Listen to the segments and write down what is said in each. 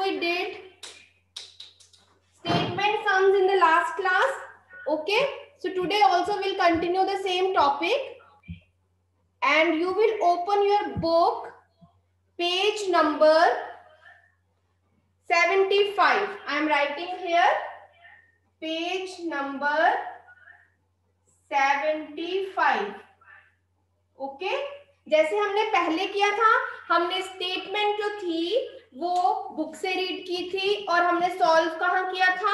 we did statement sums in the last class. Okay, so today also we'll continue the same topic, and you will open your book, page number 75. I am writing here page number 75. Okay, जैसे हमने पहले किया था, हमने statement जो थी वो book से रीड की थी और हमने सॉल्व कहाँ किया था,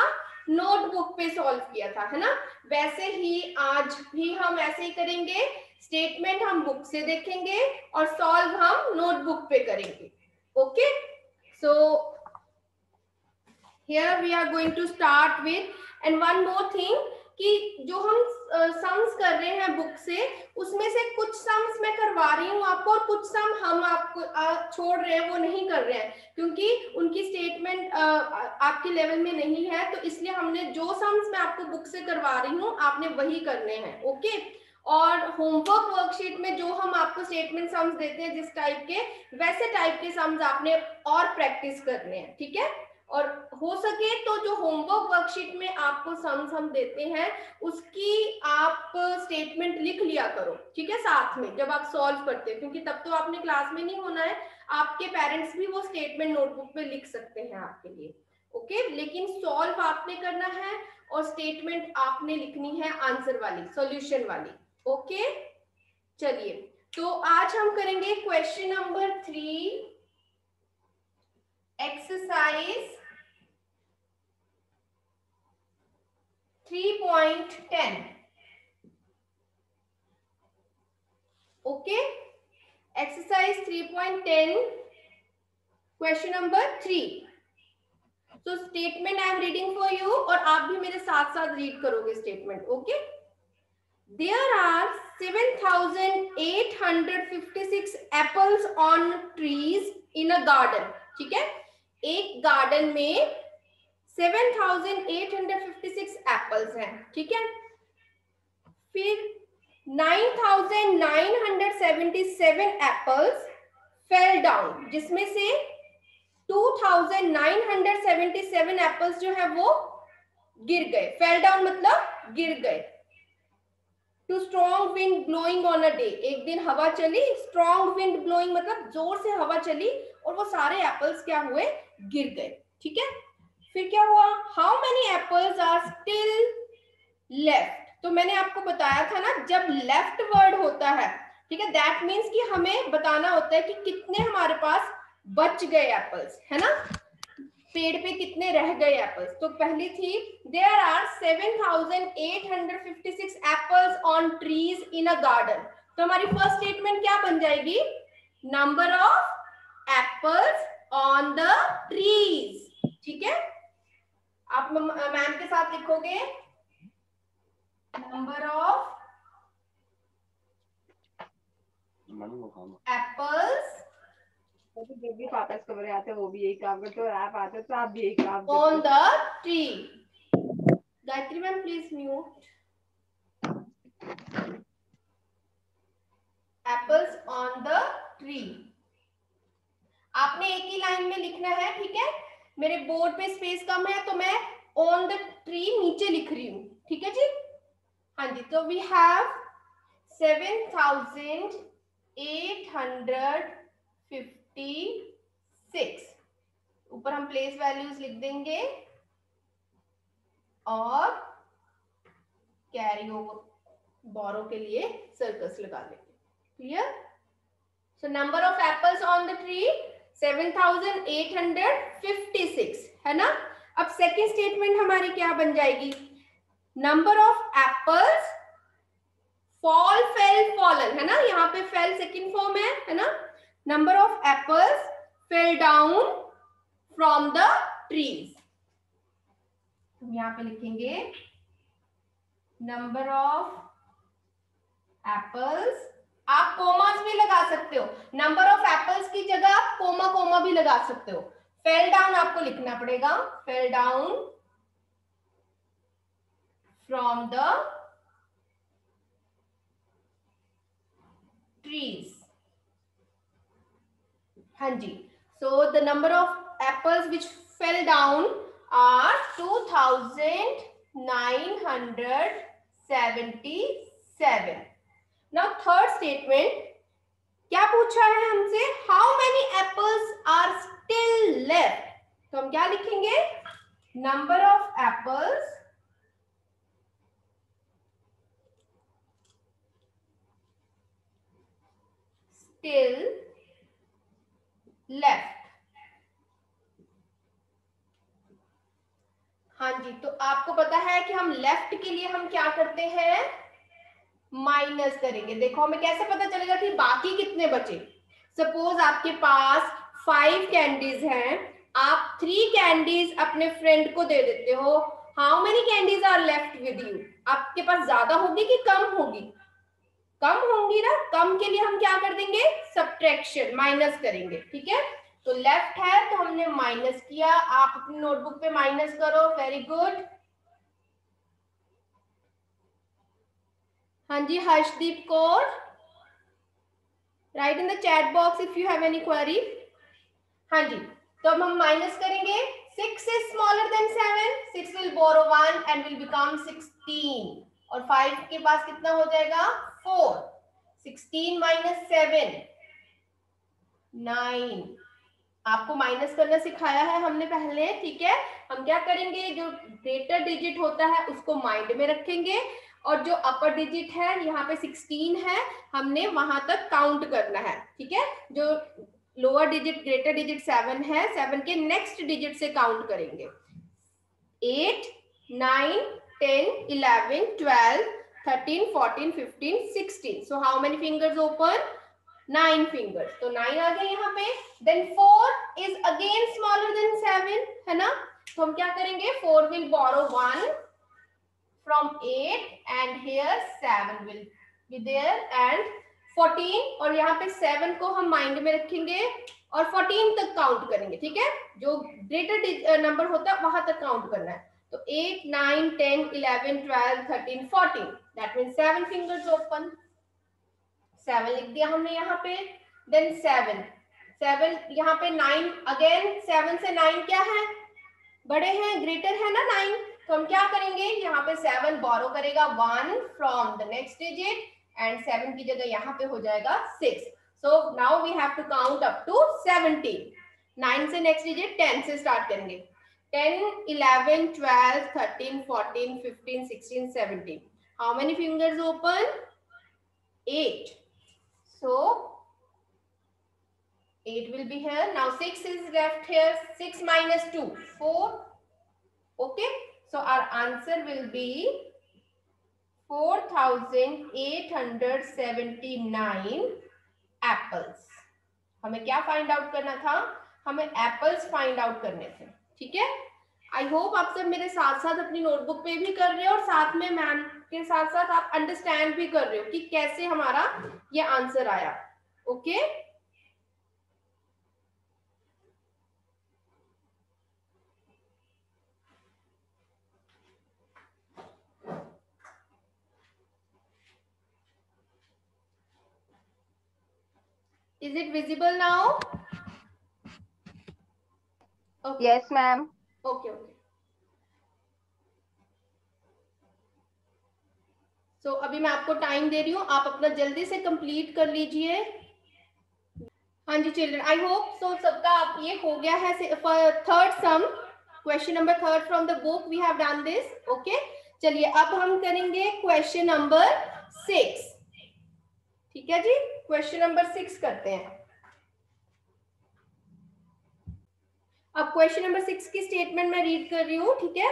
नोटबुक पे सॉल्व किया था, है ना। वैसे ही आज भी हम ऐसे ही करेंगे, स्टेटमेंट हम बुक से देखेंगे और सॉल्व हम नोटबुक पे करेंगे। Okay, so here we are going to start with, and one more thing कि जो हम सम्स कर रहे हैं बुक से, उसमें से कुछ सम्स मैं करवा रही हूँ आपको और कुछ सम हम आपको छोड़ रहे हैं, वो नहीं कर रहे हैं क्योंकि उनकी स्टेटमेंट आपके लेवल में नहीं है, तो इसलिए हमने जो सम्स मैं आपको बुक से करवा रही हूँ आपने वही करने हैं। ओके, और होमवर्क वर्कशीट में जो हम आपको स्टेटमेंट सम्स देते हैं जिस टाइप के, वैसे टाइप के सम्स आपने और प्रैक्टिस करने हैं, ठीक है। और हो सके तो जो होमवर्क वर्कशीट में आपको सम्स हम देते हैं उसकी आप स्टेटमेंट लिख लिया करो, ठीक है, साथ में जब आप सॉल्व करते हैं, क्योंकि तब तो आपने क्लास में नहीं होना है, आपके पेरेंट्स भी वो स्टेटमेंट नोटबुक पे लिख सकते हैं आपके लिए। ओके, लेकिन सॉल्व आपने करना है और स्टेटमेंट आपने लिखनी है आंसर वाली, सॉल्यूशन वाली। ओके, चलिए तो आज हम करेंगे question number 3, exercise 3.10। Okay, exercise 3.10, question number 3। तो statement I am reading for you और आप भी मेरे साथ साथ रीड करोगे statement. Okay, there are 7,856 apples on trees in a garden. ठीक है, एक गार्डन में 7,856 एप्पल्स हैं, ठीक है। फिर 9,977 एप्पल्स फेल डाउन, जिसमें से 2,977 एप्पल्स जो है वो गिर गए। फेल डाउन मतलब गिर गए। Too strong wind blowing on a day, एक दिन हवा चली, स्ट्रॉन्ग विंड ब्लोइंग मतलब जोर से हवा चली और वो सारे एप्पल्स क्या हुए, गिर गए। ठीक है, फिर क्या हुआ, how many apples are still left. तो मैंने आपको बताया था ना, जब लेफ्ट वर्ड होता है, ठीक है, दैट मीन्स कि हमें बताना होता है कि कितने हमारे पास बच गए एप्पल्स, है ना, पेड़ पे कितने रह गए एप्पल्स। तो पहली थी there are 7,856 apples on trees in a garden. तो हमारी फर्स्ट स्टेटमेंट क्या बन जाएगी, number of apples on the trees. ठीक है, आप मैम के साथ लिखोगे नंबर ऑफ एप्पल्स जो भी पापा कमरे आते हैं वो भी यही काम करते हैं और आप आते हैं तो आप भी यही काम करते on the tree. Gayatri ma'am please mute. Apples on the tree आपने एक ही लाइन में लिखना है, ठीक है। मेरे बोर्ड पे स्पेस कम है तो मैं ऑन द ट्री नीचे लिख रही हूँ, ठीक है जी। हाँ जी, तो वी हैव 7,856, ऊपर हम प्लेस वैल्यूज लिख देंगे और कैरी ओवर बोरो के लिए सर्कस लगा देंगे। Clear, so number of apples on the tree 7,856 है ना। अब सेकेंड स्टेटमेंट हमारी क्या बन जाएगी, number of apples fall fail fallen, है ना, यहाँ पे फेल सेकेंड फॉर्म है ना। Number of apples fail down from the trees, हम यहाँ पे लिखेंगे नंबर ऑफ एप्पल्स, आप कोमास भी लगा सकते हो, नंबर ऑफ एप्पल्स की जगह आप कोमा कोमा भी लगा सकते हो। फेल डाउन आपको लिखना पड़ेगा, fell down from the trees. हाँ जी, so the number of apples which fell down are 2977. Now third statement, क्या पूछा है हमसे? How many apples are still left. तो हम क्या लिखेंगे? Number of apples still left. हाँ जी, तो आपको पता है कि हम लेफ्ट के लिए हम क्या करते हैं? माइनस करेंगे. देखो हमें कैसे पता चलेगा कि बाकी कितने बचे? सपोज आपके पास 5 कैंडीज हैं, आप 3 कैंडीज अपने फ्रेंड को दे देते हो. How many candies are left with you? आपके पास ज्यादा होगी कि कम होगी? कम होंगी ना. कम के लिए हम क्या कर देंगे? सब्ट्रैक्शन, माइनस करेंगे. ठीक है, तो लेफ्ट है तो हमने माइनस किया. आप अपनी नोटबुक पे माइनस करो. Very good. हाँ जी, Harshdeep Kaur, write in the chat box if you have any query. हाँ जी, तो अब हम माइनस करेंगे. 6 is smaller than 7. 6 will borrow 1 and will become 16. और 5 के पास कितना हो जाएगा? 4. 16 minus 7 9. आपको माइनस करना सिखाया है हमने पहले. ठीक है, हम क्या करेंगे? जो ग्रेटर डिजिट होता है उसको माइंड में रखेंगे और जो अपर डिजिट है यहाँ पे 16 है, हमने वहां तक काउंट करना है. ठीक है, जो लोअर डिजिट ग्रेटर डिजिट 7 है, 7 के नेक्स्ट डिजिट से काउंट करेंगे. 8 9 10 11 12 13 14 15 16. So how many fingers open? 9 fingers. तो 9 आ गए यहाँ पे. Then 4 is again smaller than 7, है ना. तो हम क्या करेंगे? 4 will borrow 1 from 8 and here 7 will be there and 14. और यहाँ पे 7 को हम माइंड में रखेंगे और 14 तक काउंट करेंगे. ठीक है, जो ग्रेटर नंबर होता है वहां तक काउंट करना है. तो 8 9 10 11 12 13 14. That means 7 fingers open. 7 लिख दिया हमने यहाँ पे. देन 7 यहाँ पे 9 अगेन. 7 से 9 क्या है? बड़े हैं, ग्रेटर है ना 9. तो हम क्या करेंगे? यहाँ पे 7 बोरो करेगा 1 from the next digit and 7 की जगह यहाँ पे हो जाएगा 6. So now we have to count up to 17. 9 से नेक्स्ट डिजिट 10 से स्टार्ट करेंगे. 10 11 12 13 14 15 16 17. How many fingers open? 8. So 8 will be here. Now 6 is left here. 6 minus 2 4. Okay, so our answer will be 4879 apples. हमें क्या find out करना था? हमें apples find out करने थे. ठीक है, आई होप आप सब मेरे साथ साथ अपनी नोटबुक पे भी कर रहे हो और साथ में मैम के साथ साथ आप अंडरस्टैंड भी कर रहे हो कि कैसे हमारा ये आंसर आया. Okay, is it visible now? Okay. Yes, ma'am. Okay. So अभी मैं आपको टाइम दे रही हूँ, आप अपना जल्दी से कंप्लीट कर लीजिए. हाँ जी चिल्ड्रन, आई होप सो सबका आप ये हो गया है. Third sum, question number 3 from the book we have done this. Okay, चलिए अब हम करेंगे क्वेश्चन नंबर 6. ठीक है जी, क्वेश्चन नंबर 6 करते हैं. अब क्वेश्चन नंबर 6 की स्टेटमेंट मैं रीड कर रही हूँ. ठीक है,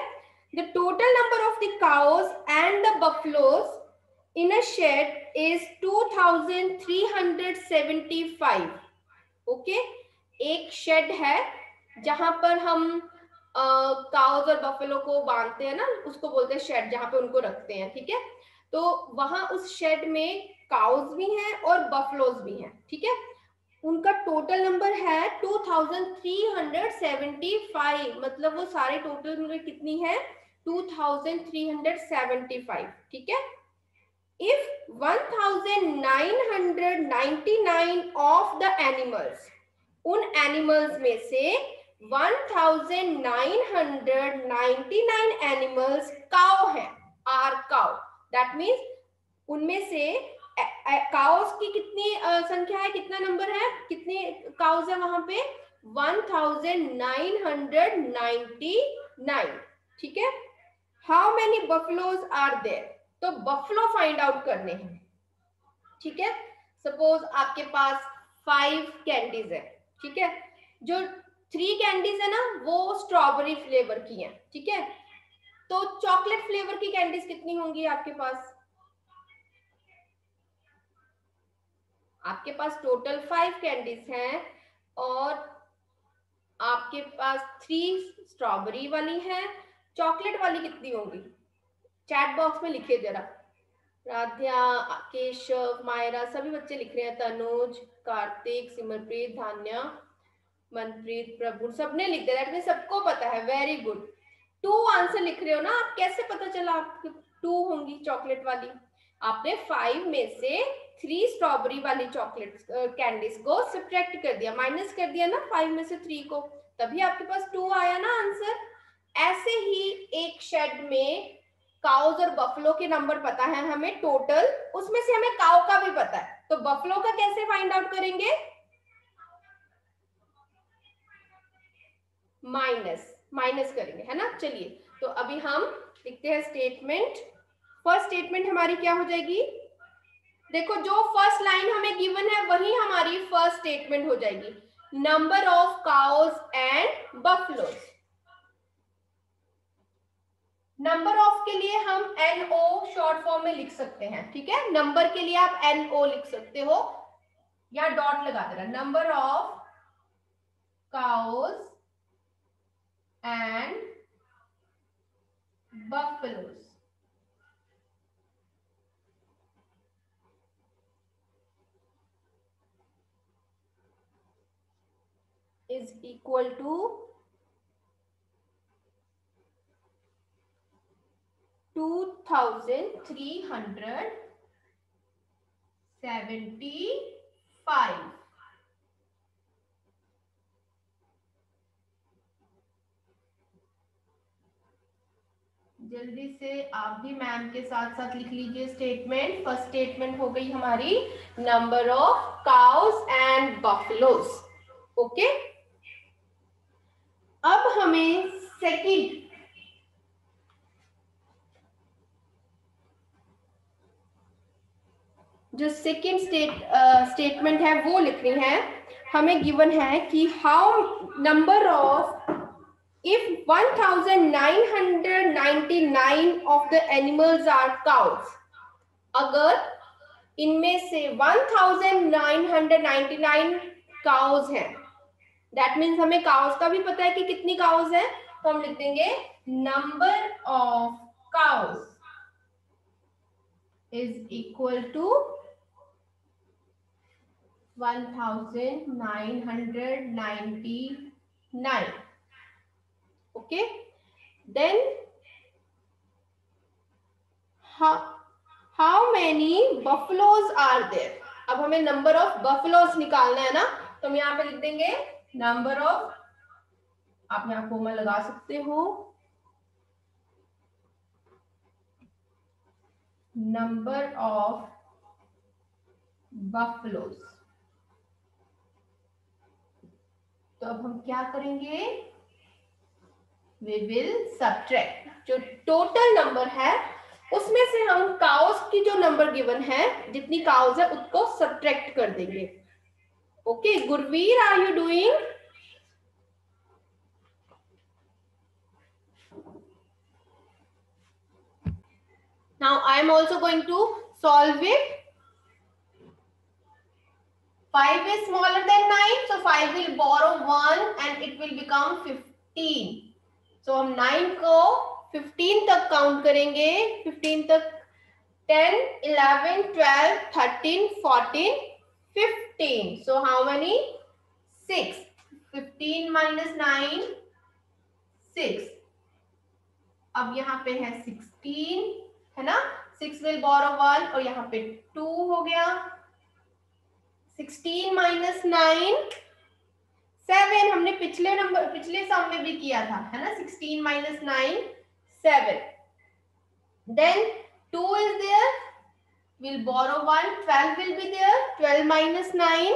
the total number of the cows and the buffaloes in a shed is 2375. Okay, एक शेड है जहां पर हम काउज और बफेलो को बांधते हैं ना, उसको बोलते हैं शेड, जहां पे उनको रखते हैं. ठीक है, तो वहां उस शेड में काउज भी हैं और बफलोज भी हैं. ठीक है, उनका टोटल नंबर है 2375. मतलब वो सारे टोटल में कितनी है? 2375. ठीक है, if 1999 of the animals, उन एनिमल्स में से 1999 एनिमल्स काउ है, आर काउ। दैट मीन्स उनमें से काउस की कितनी संख्या है, कितना नंबर है, कितने काउस है वहां पे, 1999। ठीक है। How many buffaloes are there, तो बफलो फाइंड आउट करने हैं। ठीक है। सपोज आपके पास 5 कैंडीज है। ठीक है। जो 3 कैंडीज है ना वो स्ट्रॉबेरी फ्लेवर की है। ठीक है। तो चॉकलेट फ्लेवर की कैंडीज कितनी होंगी आपके पास? आपके पास टोटल 5 कैंडीज हैं और आपके पास 3 स्ट्रॉबेरी वाली हैं। चॉकलेट वाली कितनी होंगी? चैट बॉक्स में लिखिए जरा। राध्या, केशव, मायरा, सभी बच्चे लिख रहे हैं। तनुज, कार्तिक, सिमरप्रीत, धान्या, मनप्रीत, प्रभु, सबने लिख दिया। दैट मींस सबको पता है। Very good. 2 आंसर लिख रहे हो ना आप, कैसे पता चला आपके 2 होंगी चॉकलेट वाली? आपने 5 में से 3 स्ट्रॉबेरी वाली चॉकलेट कैंडीज को सब्ट्रैक्ट कर दिया, माइनस कर दिया ना 5 में से 3 को, तभी आपके पास 2 आया ना आंसर। ऐसे ही एक शेड में काउज और बफलो के नंबर पता है हमें टोटल, उसमें से हमें काउ का भी पता है, तो बफलो का कैसे फाइंड आउट करेंगे? माइनस करेंगे, है ना। चलिए, तो अभी हम लिखते हैं स्टेटमेंट। फर्स्ट स्टेटमेंट हमारी क्या हो जाएगी? देखो, जो फर्स्ट लाइन हमें गिवन है वही हमारी फर्स्ट स्टेटमेंट हो जाएगी। Number of cause and buffaloes. Number of के लिए हम NO शॉर्ट फॉर्म में लिख सकते हैं। ठीक है। नंबर के लिए आप NO लिख सकते हो या डॉट लगा देना। Number of cause and buffaloes is equal to 2375। जल्दी से आप भी मैम के साथ साथ लिख लीजिए स्टेटमेंट। फर्स्ट स्टेटमेंट हो गई हमारी number of cows and buffaloes. Okay. अब हमें सेकंड, जो सेकंड स्टेटमेंट है वो लिखनी है। हमें गिवन है कि how number of, if 1999 of the animals are cows, अगर इनमें से 1999 काउज हैं, दैट मीन्स हमें काउज का भी पता है कि कितनी काउज है, तो हम लिख देंगे number of cows is equal to 1999. Okay, then how many buffaloes are there? अब हमें नंबर ऑफ बफलोज निकालना है ना, तो हम यहाँ पे लिख देंगे नंबर ऑफ, आप यहाँ कोमा लगा सकते हो, नंबर ऑफ बफलोज। तो अब हम क्या करेंगे? वी विल सब्ट्रैक्ट, जो टोटल नंबर है उसमें से हम काउस की जो नंबर गिवन है, जितनी काउस है उसको सब्ट्रैक्ट कर देंगे। Okay Gurveer, are you doing? Now I am also going to solve it. 5 is smaller than 9, so 5 will borrow 1 and it will become 15. So हम 9 को 15 तक काउंट करेंगे, 15 तक 10, 11, 12, 13, 14, 15. So how many? 6. 15 minus 9, 6. अब यहाँ पे है 16, है ना। 6 will borrow 1 और यहाँ पे 2 हो गया। 16 minus 9, 7 हमने पिछले सम में भी किया था, है ना, 16 minus 9 7. Then 2 is there, we'll borrow 1, 12 will be there, 12 minus 9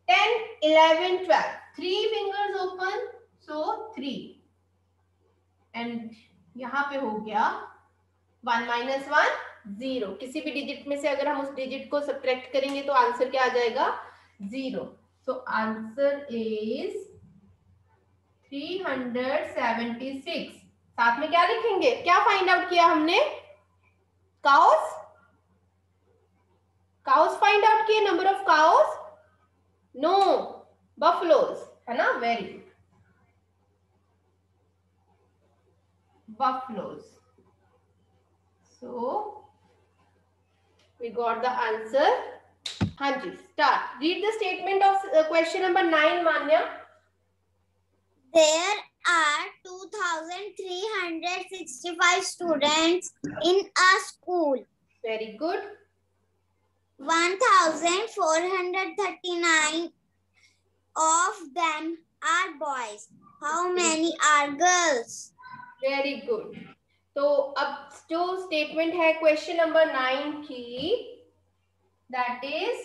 10 11 12, 3 fingers open, so 3, and यहाँ पे हो गया 1 minus 1 0. किसी भी डिजिट में से अगर हम उस डिजिट को सब्ट्रैक्ट करेंगे तो आंसर क्या आ जाएगा, 0. So answer is 376. साथ में क्या लिखेंगे, क्या फाइंड आउट किया हमने, काउस फाइंड आउट किए, number of cows, no, buffaloes, है ना, very good, buffaloes. So we got the answer. Hanji, start. Read the statement of question number 9, Manya. There are 2,365 students in a school. Very good. 1,439 of them are boys. How many are girls? Very good. तो अब जो statement है question number 9 की, that is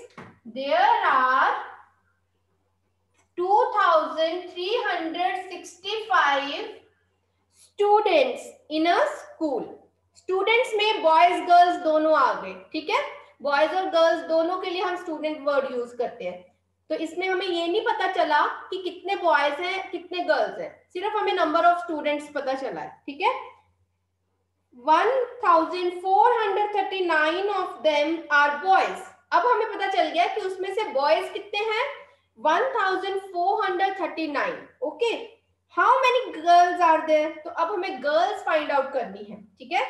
there are 2,365 students in a school. Students में boys girls दोनों आ गए, ठीक है, बॉयज और गर्ल्स दोनों के लिए हम स्टूडेंट वर्ड यूज करते हैं. तो इसमें हमें ये नहीं पता चला कि कितने बॉयज हैं कितने गर्ल्स हैं, सिर्फ हमें नंबर ऑफ स्टूडेंट्स पता चला है, ठीक है. 1439 ऑफ देम आर बॉयज. अब हमें पता चल गया कि उसमें से बॉयज कितने हैं, 1439. Okay, how many girls are there, तो अब हमें गर्ल्स फाइंड आउट करनी है, ठीक है.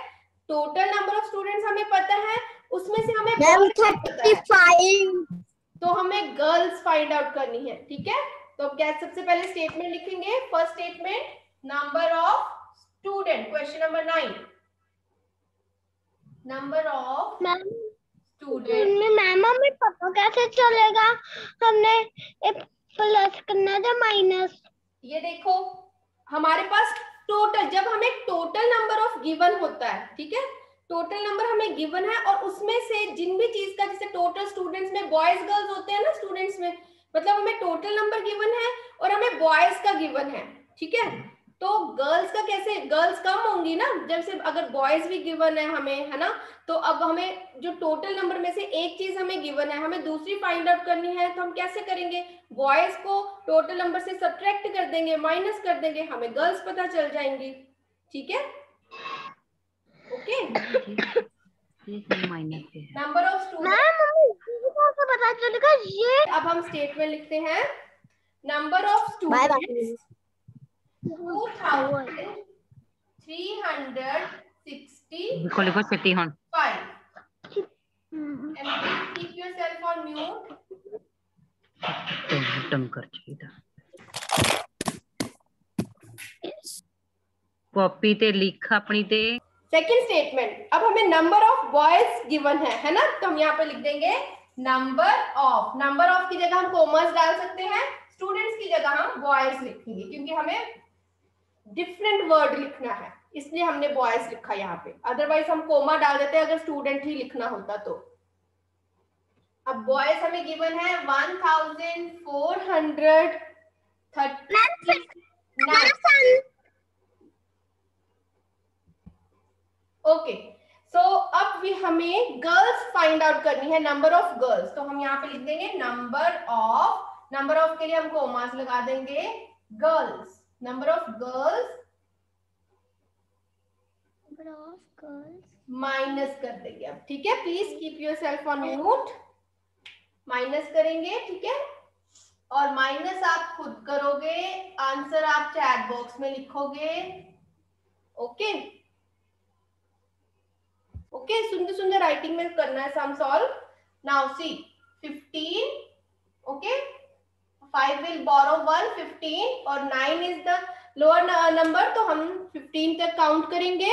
टोटल नंबर ऑफ स्टूडेंट्स हमें पता है, उसमें से हमें 35. तो हमें गर्ल्स फाइंड आउट करनी है, ठीक है. तो क्या सबसे पहले स्टेटमेंट लिखेंगे, first statement, number of student, question number 9, number of student. Ma'am हमें पता कैसे चलेगा हमने प्लस करना है माइनस? ये देखो हमारे पास टोटल, जब हमें टोटल नंबर ऑफ गिवन होता है, ठीक है, टोटल नंबर हमें गिवन है और उसमें से जिन भी चीज का, जैसे टोटल स्टूडेंट्स में बॉयज गर्ल्स होते हैं ना स्टूडेंट्स में, मतलब हमें टोटल नंबर गिवन है और हमें बॉयज का गिवन है, ठीक है. तो गर्ल्स का कैसे, गर्ल्स कम होंगी ना, जब से अगर बॉयज भी गिवन है हमें, है ना. तो अब हमें जो टोटल नंबर में से एक चीज हमें गिवन है, हमें दूसरी फाइंड आउट करनी है, तो हम कैसे करेंगे, बॉयज को टोटल नंबर से सब्ट्रैक्ट कर देंगे, माइनस कर देंगे, हमें गर्ल्स पता चल जाएंगी, ठीक है. ओके, नंबर ऑफ स्टूडेंट पता चलेगा ये. अब हम स्टेटमेंट लिखते हैं, number of students 2365. And please keep yourself on mute. Copy ते लिख अपनी ते. सेकेंड स्टेटमेंट, अब हमें नंबर ऑफ बॉयज गिवन है ना, तो हम यहाँ पे लिख देंगे नंबर ऑफ की जगह हम कॉमर्स डाल सकते हैं, स्टूडेंट्स की जगह हम बॉयज लिखेंगे क्योंकि हमें डिफरेंट वर्ड लिखना है, इसलिए हमने बॉयज लिखा यहाँ पे, अदरवाइज हम कोमा डाल देते हैं अगर स्टूडेंट ही लिखना होता तो. अब बॉयज हमें गिवन है 1439. ओके, सो अब भी हमें गर्ल्स फाइंड आउट करनी है, नंबर ऑफ गर्ल्स. तो हम यहाँ पे लिख देंगे नंबर ऑफ के लिए हम कोमास लगा देंगे, girls, number of girls minus कर देंगे अब, ठीक है. Please keep yourself on mute. Minus करेंगे, ठीक है, और माइनस आप खुद करोगे, आंसर आप चैट बॉक्स में लिखोगे. ओके ओके, सुंदर राइटिंग में करना है sum solve. Now see 15. Okay, 5 will borrow 1, 15 और 9 is the lower number, तो हम 15 तक काउंट करेंगे.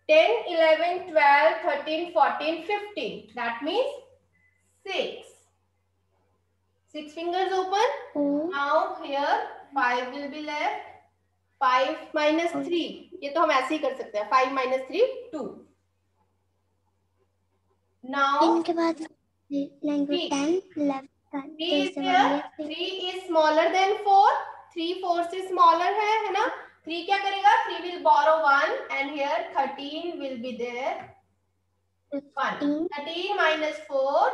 10, 11, 12, 13, 14, 15. That means 6. 6 fingers open. Now here 5 will be left. 5 minus 3. ये तो हम ऐसे ही कर सकते हैं. 5 minus 3 2. Now 10 के बाद 10 left. 3 is here. 3 is smaller than 4. 3 4 से smaller है ना? 3 क्या करेगा? 3 will borrow 1 and here 13 will be there. 1. 13 minus 4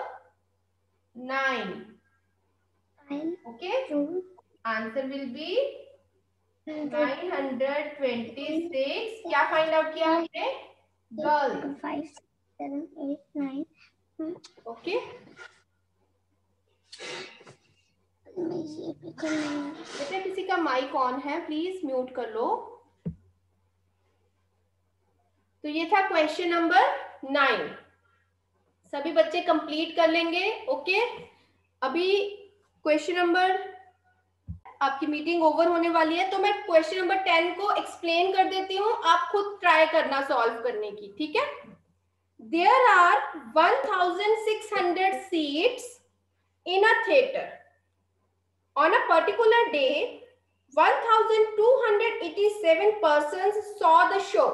9. Okay. Answer will be 926. क्या find out किया हमने? Girl. 5 7 8 9. Okay. बेटा किसी का माइक ऑन है, प्लीज म्यूट कर लो. तो ये था क्वेश्चन नंबर 9. सभी बच्चे कंप्लीट कर लेंगे. ओके. अभी क्वेश्चन नंबर, आपकी मीटिंग ओवर होने वाली है, तो मैं क्वेश्चन नंबर 10 को एक्सप्लेन कर देती हूँ. आप खुद ट्राई करना सॉल्व करने की. ठीक है. There are 1600 seats in a theater. On a particular day, 1287 persons saw the show.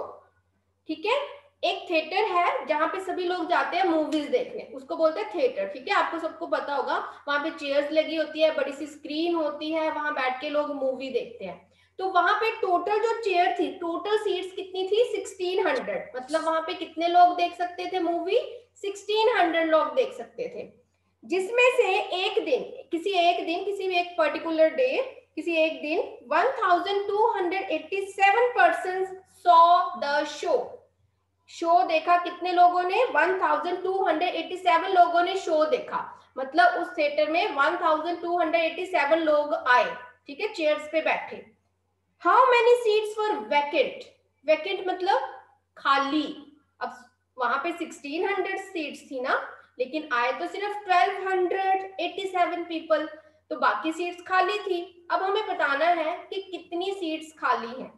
ठीक है. एक थिएटर है जहां पे सभी लोग जाते हैं मूवीज देखने, उसको बोलते हैं थिएटर. ठीक है. आपको सबको पता होगा. वहां पे चेयर्स लगी होती है, बड़ी सी स्क्रीन होती है, वहां बैठ के लोग मूवी देखते हैं. तो वहां पे टोटल जो चेयर थी, टोटल सीट्स कितनी थी? 1600. मतलब वहां पे कितने लोग देख सकते थे मूवी? 1600 लोग देख सकते थे. जिसमें से किसी एक पर्टिकुलर डे, किसी एक दिन 1287 person saw the show. Show देखा कितने लोगों ने? 1287 लोगों ने शो देखा. मतलब उस थिएटर में 1287 लोग आए. ठीक है. चेयर्स पे बैठे. How many seats were vacant? Vacant मतलब खाली. अब वहां पे 1600 सीट्स थी ना, लेकिन आए तो सिर्फ 1287 पीपल, तो बाकी सीट्स खाली थी. अब हमें बताना है कि कितनी सीट्स खाली हैं.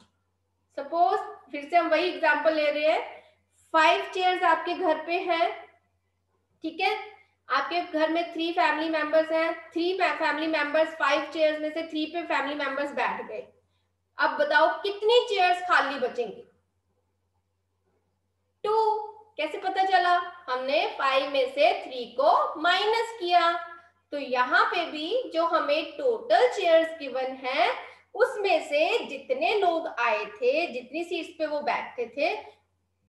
सपोज फिर से हम वही एग्जांपल ले रहे हैं. 5 चेयर्स आपके घर पे हैं. ठीक है. आपके घर में 3 फैमिली मेंबर्स हैं. 3 फैमिली मेंबर्स 5 चेयर्स में से 3 पे फैमिली मेंबर्स बैठ गए. अब बताओ कितनी चेयर्स खाली बचेंगी? 2. कैसे पता चला? हमने 5 में से 3 को माइनस किया. तो यहाँ पे भी जो हमें टोटल चेयर्स गिवन है, उसमें से जितने लोग आए थे, जितनी सीट्स पे वो बैठते थे,